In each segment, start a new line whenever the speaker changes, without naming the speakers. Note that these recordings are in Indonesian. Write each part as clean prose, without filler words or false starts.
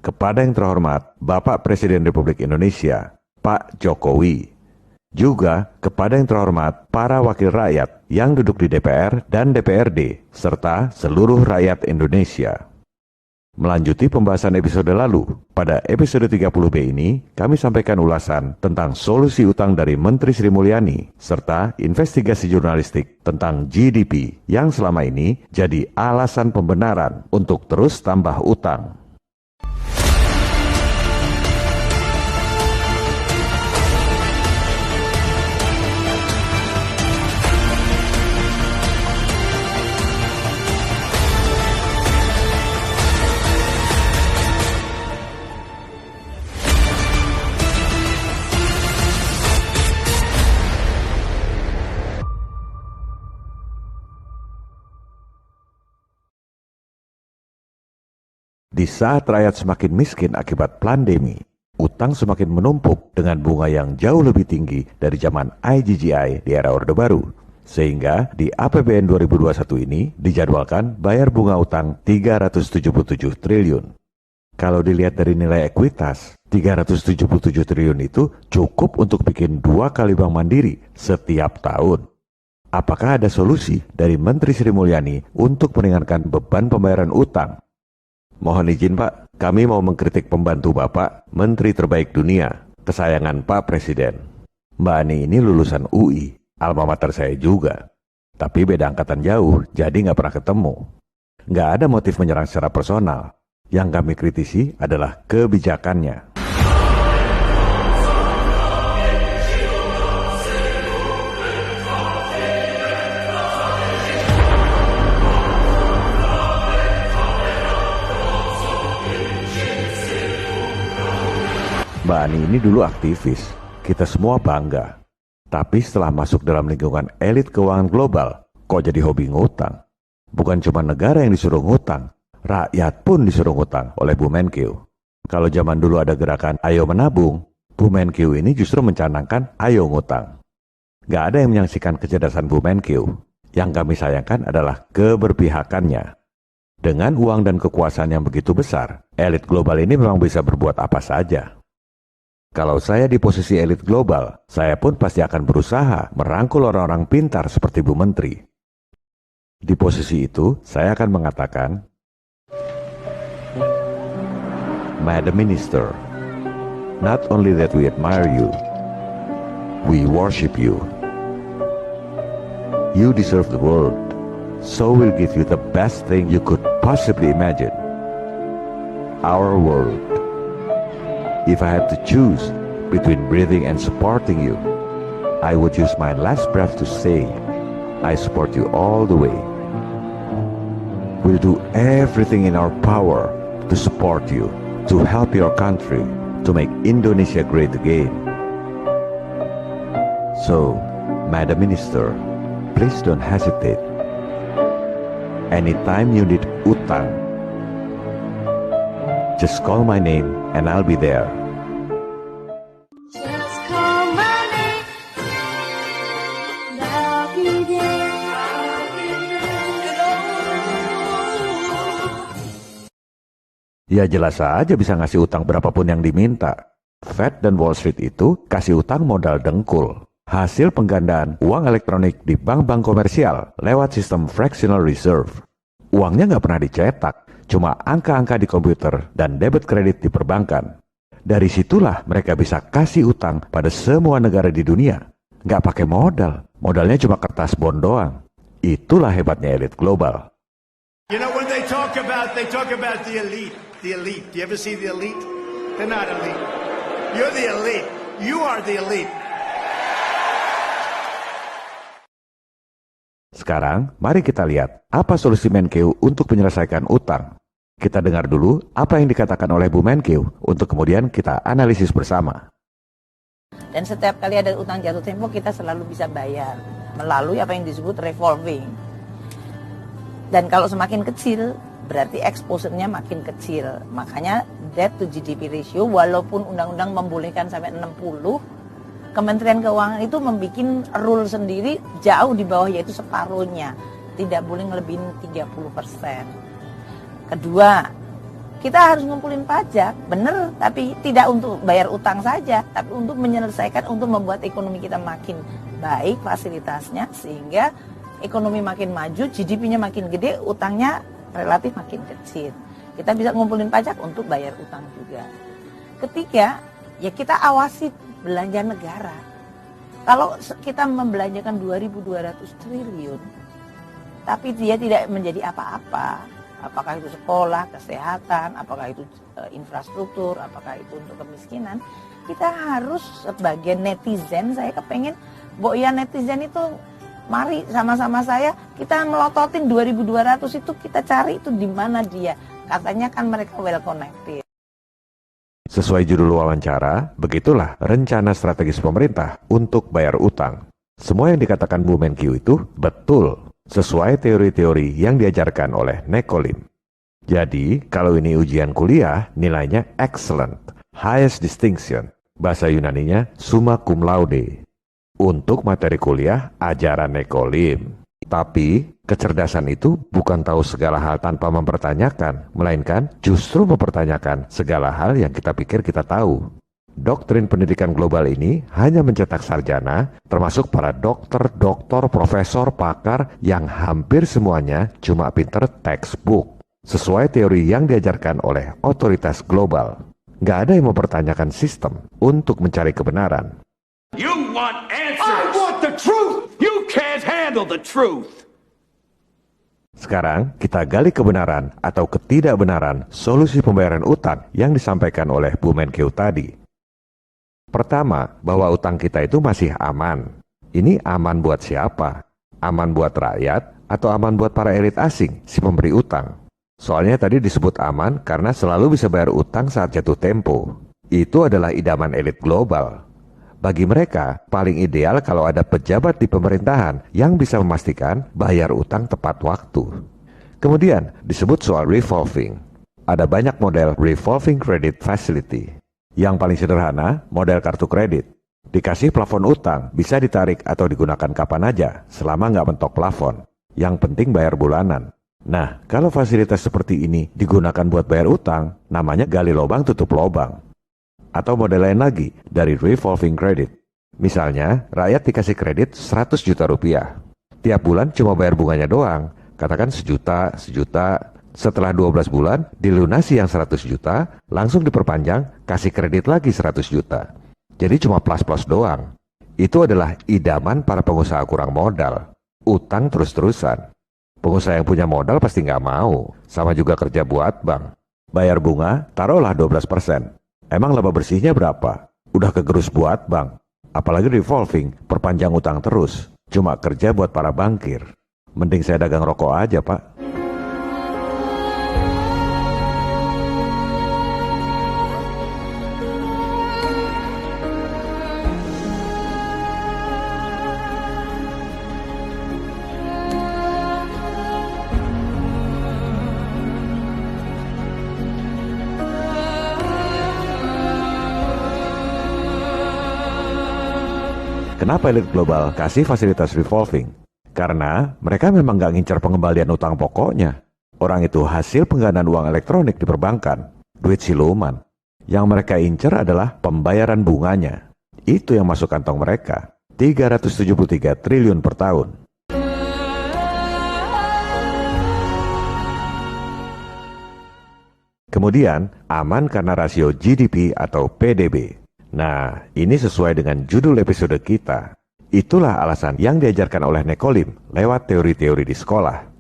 kepada yang terhormat Bapak Presiden Republik Indonesia, Pak Jokowi. Juga kepada yang terhormat para wakil rakyat yang duduk di DPR dan DPRD, serta seluruh rakyat Indonesia. Melanjuti pembahasan episode lalu, pada episode 30B ini, kami sampaikan ulasan tentang solusi utang dari Menteri Sri Mulyani, serta investigasi jurnalistik tentang GDP yang selama ini jadi alasan pembenaran untuk terus tambah utang. Di saat rakyat semakin miskin akibat pandemi, utang semakin menumpuk dengan bunga yang jauh lebih tinggi dari zaman IGGI di era Orde Baru. Sehingga di APBN 2021 ini dijadwalkan bayar bunga utang 377 triliun. Kalau dilihat dari nilai ekuitas, 377 triliun itu cukup untuk bikin 2 kali bank mandiri setiap tahun. Apakah ada solusi dari Menteri Sri Mulyani untuk meringankan beban pembayaran utang? Mohon izin Pak, kami mau mengkritik pembantu Bapak, Menteri Terbaik Dunia, kesayangan Pak Presiden. Mbak Ani ini lulusan UI, alma mater saya juga. Tapi beda angkatan jauh, jadi nggak pernah ketemu. Nggak ada motif menyerang secara personal. Yang kami kritisi adalah kebijakannya. Mbak Ani ini dulu aktivis, kita semua bangga. Tapi setelah masuk dalam lingkungan elit keuangan global, kok jadi hobi ngutang? Bukan cuma negara yang disuruh ngutang, rakyat pun disuruh ngutang oleh Bu Menkeu. Kalau zaman dulu ada gerakan ayo menabung, Bu Menkeu ini justru mencanangkan ayo ngutang. Gak ada yang menyaksikan kecerdasan Bu Menkeu. Yang kami sayangkan adalah keberpihakannya. Dengan uang dan kekuasaan yang begitu besar, elit global ini memang bisa berbuat apa saja. Kalau saya di posisi elit global, saya pun pasti akan berusaha merangkul orang-orang pintar seperti Bu Menteri. Di posisi itu, saya akan mengatakan, Madam Minister, not only that we admire you, we worship you. You deserve the world, so we'll give you the best thing you could possibly imagine. Our world. If I had to choose between breathing and supporting you, I would use my last breath to say, I support you all the way. We'll do everything in our power to support you, to help your country, to make Indonesia great again. So, Madam Minister, please don't hesitate. Anytime you need utang, just call my name and I'll be there.
Just call my name, and I'll be there.
Ya jelas saja bisa ngasih utang berapapun yang diminta. Fed dan Wall Street itu kasih utang modal dengkul. Hasil penggandaan uang elektronik di bank-bank komersial lewat sistem fractional reserve. Uangnya nggak pernah dicetak, cuma angka-angka di komputer dan debit kredit di perbankan. Dari situlah mereka bisa kasih utang pada semua negara di dunia. Nggak pakai modal, modalnya cuma kertas bond doang. Itulah hebatnya elit global.
You know, when they talk about the elite. The elite. Do you ever see the elite? They're not elite. You're the elite. You are the elite.
Sekarang, mari kita lihat apa solusi Menkeu untuk menyelesaikan utang. Kita dengar dulu apa yang dikatakan oleh Bu Menkeu untuk kemudian kita analisis bersama.
Dan setiap kali ada utang jatuh tempo kita selalu bisa bayar melalui apa yang disebut revolving. Dan kalau semakin kecil berarti exposure-nya makin kecil. Makanya debt to GDP ratio walaupun undang-undang membolehkan sampai 60, Kementerian Keuangan itu membuat rule sendiri jauh di bawah, yaitu separuhnya. Tidak boleh ngelebihin 30%. Kedua, Kita harus ngumpulin pajak, bener, tapi tidak untuk bayar utang saja, tapi untuk menyelesaikan, untuk membuat ekonomi kita makin baik fasilitasnya, sehingga ekonomi makin maju, GDP-nya makin gede, utangnya relatif makin kecil. Kita bisa ngumpulin pajak untuk bayar utang juga. Ketiga, ya kita awasi belanja negara. Kalau kita membelanjakan 2.200 triliun, tapi dia tidak menjadi apa-apa, apakah itu sekolah, kesehatan, apakah itu infrastruktur, apakah itu untuk kemiskinan, kita harus sebagai netizen, saya kepengen, ya netizen itu, mari sama-sama saya, kita melototin 2.200 itu, kita cari itu di mana dia. Katanya kan mereka well connected.
Sesuai judul wawancara, begitulah rencana strategis pemerintah untuk bayar utang. Semua yang dikatakan Bu Menkyu itu betul, sesuai teori-teori yang diajarkan oleh Nekolim. Jadi, kalau ini ujian kuliah, nilainya excellent, highest distinction. Bahasa Yunaninya summa cum laude. Untuk materi kuliah, ajaran Nekolim. Tapi, kecerdasan itu bukan tahu segala hal tanpa mempertanyakan, melainkan justru mempertanyakan segala hal yang kita pikir kita tahu. Doktrin pendidikan global ini hanya mencetak sarjana, termasuk para dokter, profesor, pakar yang hampir semuanya cuma pinter textbook, sesuai teori yang diajarkan oleh otoritas global. Nggak ada yang mempertanyakan sistem untuk mencari kebenaran.
You want answers! I want the truth! You can't handle the truth!
Sekarang kita gali kebenaran atau ketidakbenaran solusi pembayaran utang yang disampaikan oleh Bu Menkyu tadi. Pertama, bahwa utang kita itu masih aman. Ini aman buat siapa? Aman buat rakyat atau aman buat para elit asing, si pemberi utang? Soalnya tadi disebut aman karena selalu bisa bayar utang saat jatuh tempo. Itu adalah idaman elit global. Bagi mereka, paling ideal kalau ada pejabat di pemerintahan yang bisa memastikan bayar utang tepat waktu. Kemudian, disebut soal revolving. Ada banyak model revolving credit facility. Yang paling sederhana, model kartu kredit. Dikasih plafon utang, bisa ditarik atau digunakan kapan aja, selama nggak mentok plafon. Yang penting bayar bulanan. Nah, kalau fasilitas seperti ini digunakan buat bayar utang, namanya gali lubang tutup lubang. Atau model lain lagi, dari revolving credit. Misalnya, rakyat dikasih kredit 100 juta rupiah. Tiap bulan cuma bayar bunganya doang, katakan sejuta. Setelah 12 bulan, dilunasi yang 100 juta, langsung diperpanjang, kasih kredit lagi 100 juta. Jadi cuma plus-plus doang. Itu adalah idaman para pengusaha kurang modal. Utang terus-terusan. Pengusaha yang punya modal pasti nggak mau. Sama juga kerja buat bank. Bayar bunga, taruhlah 12%. Emang laba bersihnya berapa? Udah kegerus buat bank. Apalagi revolving, perpanjang utang terus. Cuma kerja buat para bankir. Mending saya dagang rokok aja, Pak. Kenapa elit global kasih fasilitas revolving? Karena mereka memang nggak ngincar pengembalian utang pokoknya. Orang itu hasil penggandaan uang elektronik di perbankan, duit siluman. Yang mereka incar adalah pembayaran bunganya. Itu yang masuk kantong mereka, 373 triliun per tahun. Kemudian, aman karena rasio GDP atau PDB. Nah, ini sesuai dengan judul episode kita. Itulah alasan yang diajarkan oleh Nekolim lewat teori-teori di sekolah.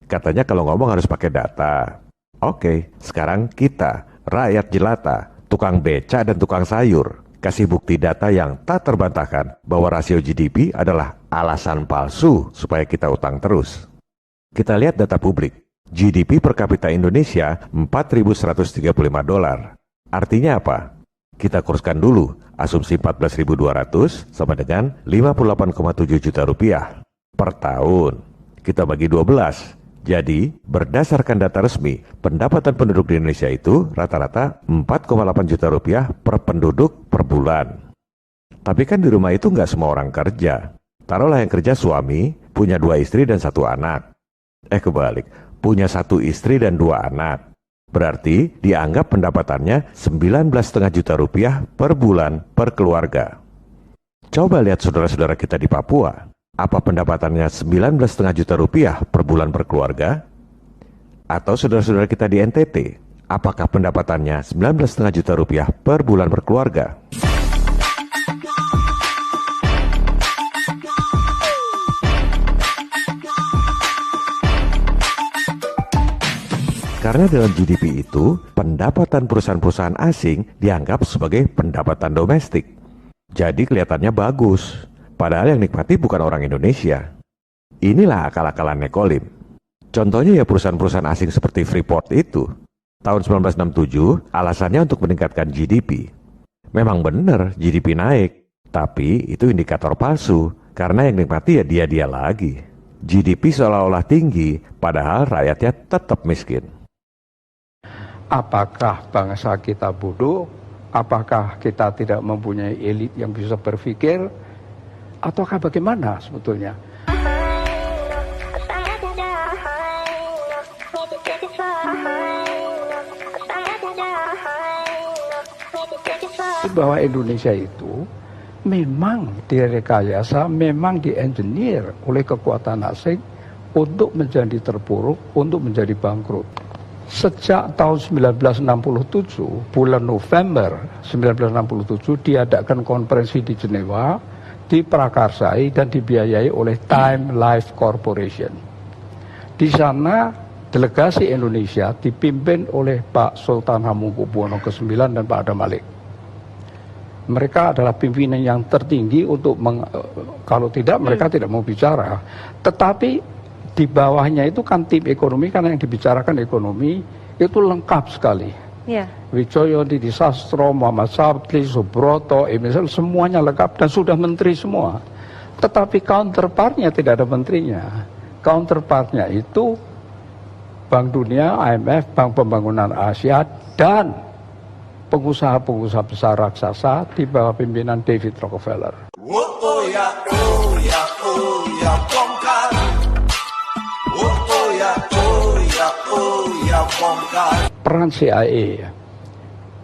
Katanya kalau ngomong harus pakai data. Oke, sekarang kita, rakyat jelata, tukang beca dan tukang sayur, kasih bukti data yang tak terbantahkan bahwa rasio GDP adalah alasan palsu supaya kita utang terus. Kita lihat data publik. GDP per kapita Indonesia $4.135. Artinya apa? Kita kurskan dulu, asumsi 14.200 sama dengan 58,7 juta rupiah per tahun. Kita bagi 12. Jadi, berdasarkan data resmi, pendapatan penduduk di Indonesia itu rata-rata 4,8 juta rupiah per penduduk per bulan. Tapi kan di rumah itu nggak semua orang kerja. Taruhlah yang kerja suami, punya 2 istri dan 1 anak. Kebalik, punya 1 istri dan 2 anak. Berarti dianggap pendapatannya 19,5 juta rupiah per bulan per keluarga. Coba lihat saudara-saudara kita di Papua. Apa pendapatannya 19,5 juta rupiah per bulan per keluarga? Atau saudara-saudara kita di NTT, apakah pendapatannya 19,5 juta rupiah per bulan per keluarga? Karena dalam GDP itu, pendapatan perusahaan-perusahaan asing dianggap sebagai pendapatan domestik. Jadi kelihatannya bagus, padahal yang nikmati bukan orang Indonesia. Inilah akal-akalannya Kolim. Contohnya ya perusahaan-perusahaan asing seperti Freeport itu. Tahun 1967, alasannya untuk meningkatkan GDP. Memang benar GDP naik, tapi itu indikator palsu, karena yang nikmati ya dia-dia lagi. GDP seolah-olah tinggi, padahal rakyatnya tetap miskin.
Apakah bangsa kita bodoh? Apakah kita tidak mempunyai elit yang bisa berpikir? Ataukah bagaimana sebetulnya? Bahwa Indonesia itu memang direkayasa, memang di-engineer oleh kekuatan asing untuk menjadi terpuruk, untuk menjadi bangkrut. Sejak tahun 1967, bulan November 1967 diadakan konferensi di Jenewa, diprakarsai dan dibiayai oleh Time Life Corporation. Di sana delegasi Indonesia dipimpin oleh Pak Sultan Hamengkubuwono ke-9 dan Pak Adam Malik. Mereka adalah pimpinan yang tertinggi untuk kalau tidak mereka tidak mau bicara. Tetapi di bawahnya itu kan tim ekonomi, karena yang dibicarakan ekonomi itu lengkap sekali.
Yeah.
Wijoyo, Didi Sastro, Muhammad Sabti, Subroto, Emisal, semuanya lengkap dan sudah menteri semua. Tetapi counterpartnya tidak ada menterinya. Counterpartnya itu Bank Dunia, IMF, Bank Pembangunan Asia, dan pengusaha-pengusaha besar raksasa di bawah pimpinan David Rockefeller. Peran CIA.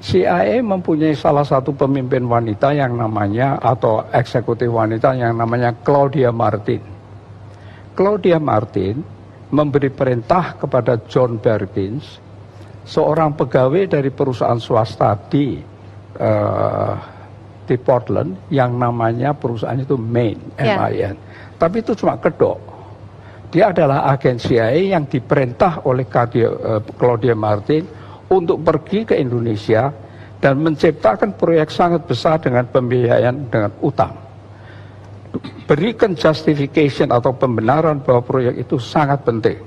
CIA mempunyai salah satu pemimpin wanita yang namanya, atau eksekutif wanita yang namanya Claudia Martin. Claudia Martin memberi perintah kepada John Perkins, seorang pegawai dari perusahaan swasta di Portland, yang namanya perusahaan itu Main, MIN. Tapi itu cuma kedok. Dia adalah agen CIA yang diperintah oleh Claudia Martin untuk pergi ke Indonesia dan menciptakan proyek sangat besar dengan pembiayaan dengan utang. Berikan justification atau pembenaran bahwa proyek itu sangat penting.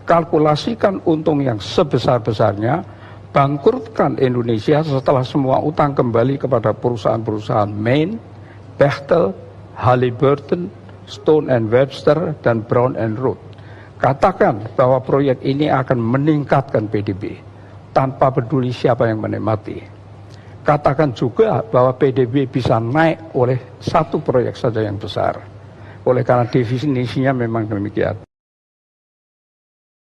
Kalkulasikan untung yang sebesar-besarnya, bangkrutkan Indonesia setelah semua utang kembali kepada perusahaan-perusahaan Main, Bechtel, Halliburton, Stone and Webster, dan Brown and Root. Katakan bahwa proyek ini akan meningkatkan PDB tanpa peduli siapa yang menikmati. Katakan juga bahwa PDB bisa naik oleh satu proyek saja yang besar. Oleh karena definisinya memang demikian.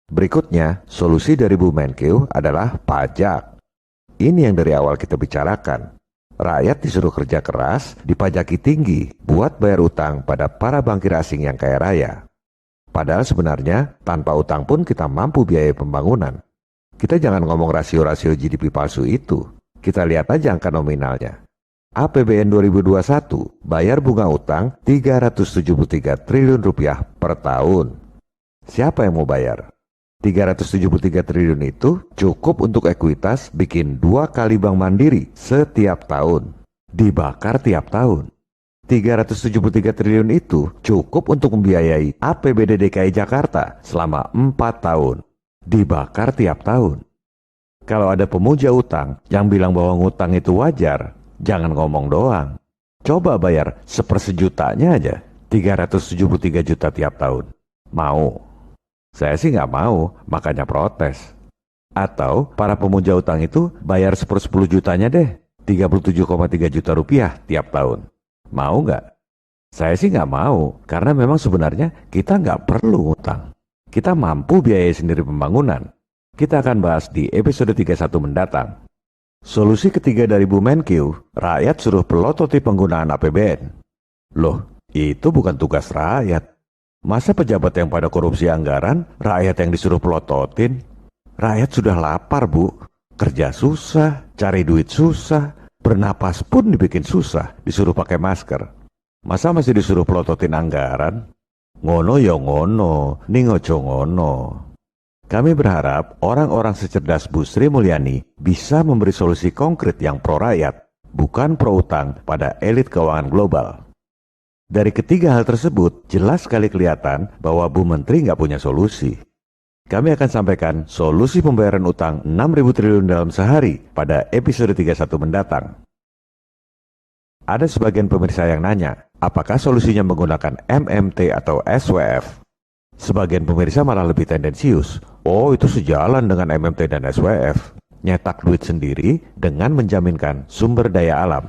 Berikutnya, solusi dari Bu Menkeu adalah pajak. Ini yang dari awal kita bicarakan. Rakyat disuruh kerja keras, dipajaki tinggi buat bayar utang pada para bankir asing yang kaya raya. Padahal sebenarnya tanpa utang pun kita mampu biaya pembangunan. Kita jangan ngomong rasio-rasio GDP palsu itu. Kita lihat aja angka nominalnya. APBN 2021 bayar bunga utang 373 triliun rupiah per tahun. Siapa yang mau bayar? 373 triliun itu cukup untuk ekuitas bikin 2 kali bank mandiri setiap tahun. Dibakar tiap tahun. 373 triliun itu cukup untuk membiayai APBD DKI Jakarta selama 4 tahun. Dibakar tiap tahun. Kalau ada pemuja utang yang bilang bahwa ngutang itu wajar, jangan ngomong doang. Coba bayar 1/4 jutanya aja, 373 juta tiap tahun. Mau? Saya sih nggak mau, makanya protes. Atau para pemuja utang itu bayar 1/10 jutanya deh, 37,3 juta rupiah tiap tahun. Mau nggak? Saya sih nggak mau, karena memang sebenarnya kita nggak perlu utang. Kita mampu biayai sendiri pembangunan. Kita akan bahas di episode 31 mendatang. Solusi ketiga dari Bu Menkyu, rakyat suruh pelototi penggunaan APBN. Loh, itu bukan tugas rakyat. Masa pejabat yang pada korupsi anggaran, rakyat yang disuruh pelototin? Rakyat sudah lapar, Bu. Kerja susah, cari duit susah, bernapas pun dibikin susah, disuruh pakai masker. Masa masih disuruh pelototin anggaran? Ngono ya ngono, ning ojo ngono. Kami berharap orang-orang secerdas Bu Sri Mulyani bisa memberi solusi konkret yang pro rakyat, bukan pro utang pada elit keuangan global. Dari ketiga hal tersebut, jelas sekali kelihatan bahwa Bu Menteri nggak punya solusi. Kami akan sampaikan solusi pembayaran utang 6.000 triliun dalam sehari pada episode 31 mendatang. Ada sebagian pemirsa yang nanya, apakah solusinya menggunakan MMT atau SWF? Sebagian pemirsa malah lebih tendensius. Oh, itu sejalan dengan MMT dan SWF. Nyetak duit sendiri dengan menjaminkan sumber daya alam.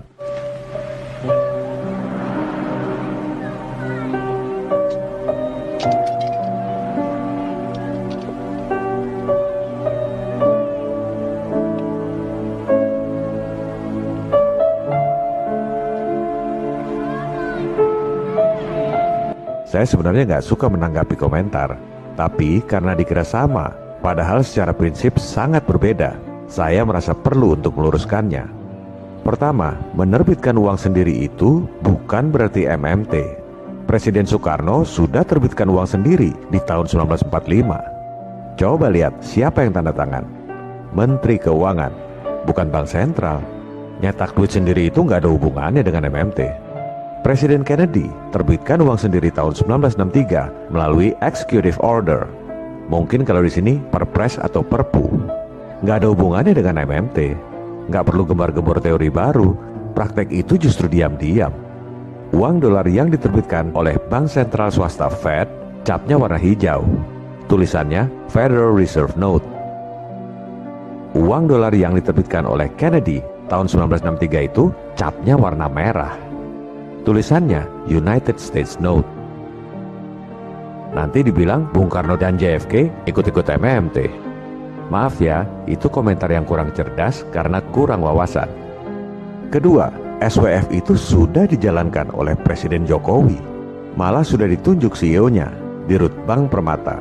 Saya sebenarnya nggak suka menanggapi komentar, tapi karena dikira sama, padahal secara prinsip sangat berbeda, saya merasa perlu untuk meluruskannya. Pertama, menerbitkan uang sendiri itu bukan berarti MMT. Presiden Soekarno sudah terbitkan uang sendiri di tahun 1945. Coba lihat siapa yang tanda tangan. Menteri Keuangan, bukan Bank Sentral. Nyetak duit sendiri itu nggak ada hubungannya dengan MMT. Presiden Kennedy terbitkan uang sendiri tahun 1963 melalui Executive Order. Mungkin kalau di sini Perpres atau Perpu. Nggak ada hubungannya dengan MMT. Nggak perlu gembar-gembor teori baru. Praktek itu justru diam-diam. Uang dolar yang diterbitkan oleh Bank Sentral Swasta Fed, capnya warna hijau. Tulisannya Federal Reserve Note. Uang dolar yang diterbitkan oleh Kennedy tahun 1963 itu capnya warna merah. Tulisannya United States Note. Nanti dibilang Bung Karno dan JFK ikut-ikut MMT. Maaf ya, itu komentar yang kurang cerdas karena kurang wawasan. Kedua, SWF itu sudah dijalankan oleh Presiden Jokowi. Malah sudah ditunjuk CEO-nya, Dirut Bank Permata.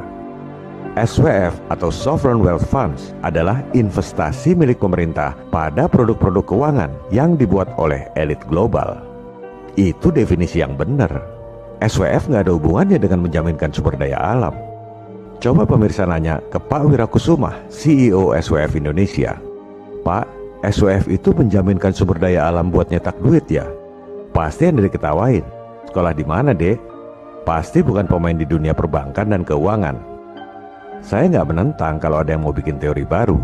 SWF atau Sovereign Wealth Funds adalah investasi milik pemerintah pada produk-produk keuangan yang dibuat oleh elit global. Itu definisi yang benar. SWF nggak ada hubungannya dengan menjaminkan sumber daya alam. Coba pemirsa nanya ke Pak Wirakusuma, CEO SWF Indonesia. Pak, SWF itu menjaminkan sumber daya alam buat nyetak duit ya? Pasti Anda diketawain. Sekolah di mana, Dek? Pasti bukan pemain di dunia perbankan dan keuangan. Saya nggak menentang kalau ada yang mau bikin teori baru.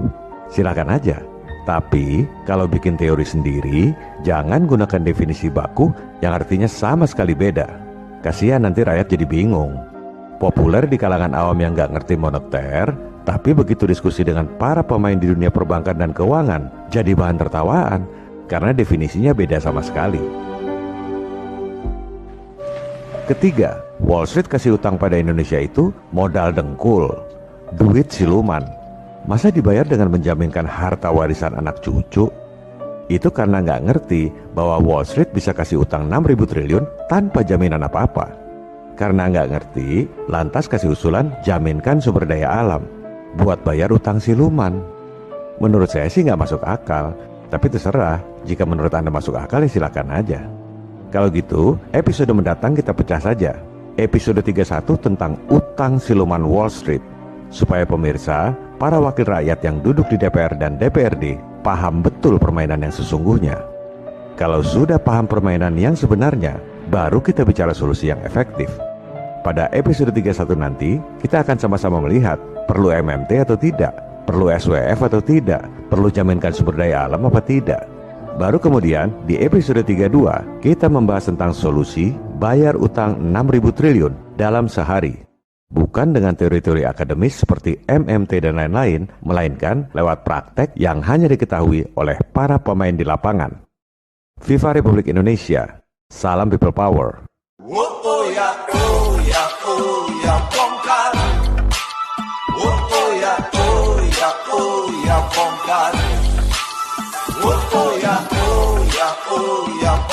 Silakan aja. Tapi, kalau bikin teori sendiri, jangan gunakan definisi baku yang artinya sama sekali beda. Kasihan nanti rakyat jadi bingung. Populer di kalangan awam yang nggak ngerti moneter, tapi begitu diskusi dengan para pemain di dunia perbankan dan keuangan, jadi bahan tertawaan, karena definisinya beda sama sekali. Ketiga, Wall Street kasih utang pada Indonesia itu modal dengkul, duit siluman. Masa dibayar dengan menjaminkan harta warisan anak cucu? Itu karena nggak ngerti bahwa Wall Street bisa kasih utang 6.000 triliun tanpa jaminan apa-apa. Karena nggak ngerti, lantas kasih usulan jaminkan sumber daya alam buat bayar utang siluman. Menurut saya sih nggak masuk akal, tapi terserah. Jika menurut Anda masuk akal ya silakan aja. Kalau gitu, episode mendatang kita pecah saja. Episode 31 tentang utang siluman Wall Street. Supaya pemirsa, para wakil rakyat yang duduk di DPR dan DPRD paham betul permainan yang sesungguhnya. Kalau sudah paham permainan yang sebenarnya, baru kita bicara solusi yang efektif. Pada episode 31 nanti, kita akan sama-sama melihat perlu MMT atau tidak, perlu SWF atau tidak, perlu jaminkan sumber daya alam apa tidak. Baru kemudian di episode 32, kita membahas tentang solusi bayar utang 6.000 triliun dalam sehari. Bukan dengan teori-teori akademis seperti MMT dan lain-lain, melainkan lewat praktek yang hanya diketahui oleh para pemain di lapangan. Viva Republik Indonesia. Salam People Power.
Oh ya, oh ya, oh ya, bongkar. Oh ya, oh ya. oh ya